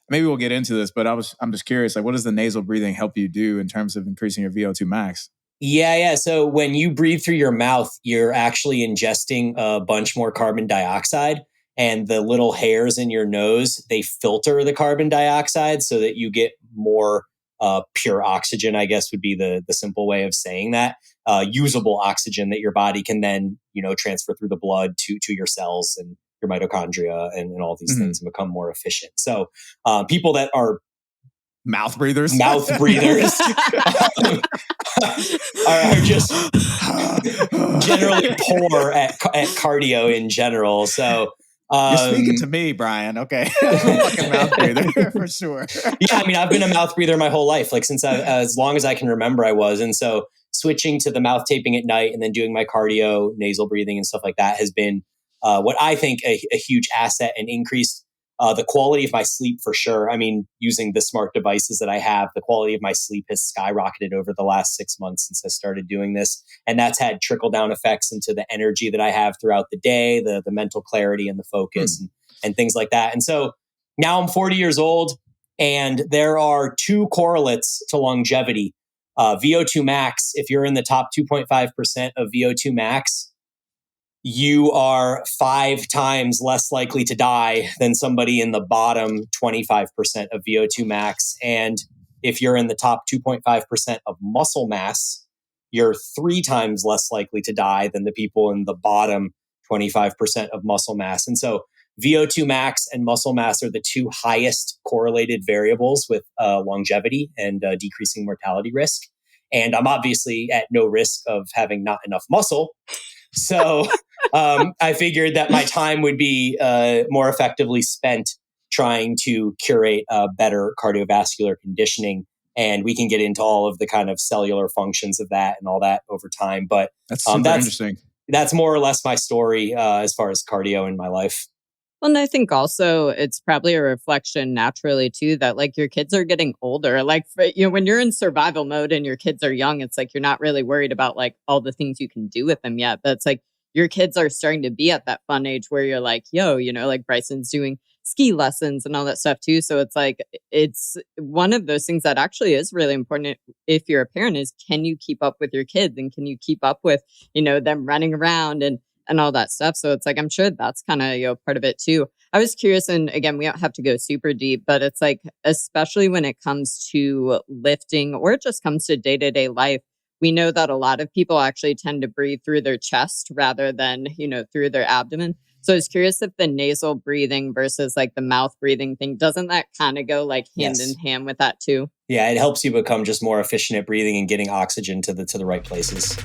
maybe we'll get into this, but I'm just curious, like, what does the nasal breathing help you do in terms of increasing your VO2 max? Yeah. So when you breathe through your mouth, you're actually ingesting a bunch more carbon dioxide. And the little hairs in your nose, they filter the carbon dioxide so that you get more pure oxygen, I guess would be the simple way of saying that. Usable oxygen that your body can then, transfer through the blood to your cells and your mitochondria and all these things and become more efficient. So people that are mouth breathers are just generally poor at cardio in general. So you're speaking to me, Bryan. Okay, I'm a fucking mouth breather for sure. Yeah, I mean, I've been a mouth breather my whole life, like since as long as I can remember, I was. And so switching to the mouth taping at night and then doing my cardio, nasal breathing, and stuff like that has been what I think a huge asset and increased the quality of my sleep for sure. I mean, using the smart devices that I have, the quality of my sleep has skyrocketed over the last 6 months since I started doing this. And that's had trickle down effects into the energy that I have throughout the day, the mental clarity and the focus and things like that. And so now I'm 40 years old and there are two correlates to longevity. VO2 max, if you're in the top 2.5% of VO2 max, you are 5 times less likely to die than somebody in the bottom 25% of VO2 max. And if you're in the top 2.5% of muscle mass, you're 3 times less likely to die than the people in the bottom 25% of muscle mass. And so VO2 max and muscle mass are the two highest correlated variables with longevity and decreasing mortality risk. And I'm obviously at no risk of having not enough muscle. So I figured that my time would be more effectively spent trying to curate better cardiovascular conditioning. And we can get into all of the kind of cellular functions of that and all that over time. But that's super interesting. That's more or less my story as far as cardio in my life. Well, and I think also it's probably a reflection naturally too that like your kids are getting older. Like when you're in survival mode and your kids are young, it's like you're not really worried about like all the things you can do with them yet. But it's like your kids are starting to be at that fun age where you're like, yo, like Bryson's doing ski lessons and all that stuff too. So it's like it's one of those things that actually is really important if you're a parent is can you keep up with your kids and can you keep up with them running around and all that stuff. So it's like, I'm sure that's kind of, part of it too. I was curious, and again, we don't have to go super deep, but it's like, especially when it comes to lifting or it just comes to day-to-day life, we know that a lot of people actually tend to breathe through their chest rather than, through their abdomen. So I was curious if the nasal breathing versus like the mouth breathing thing, doesn't that kind of go like hand in hand with that too? Yeah, it helps you become just more efficient at breathing and getting oxygen to the right places.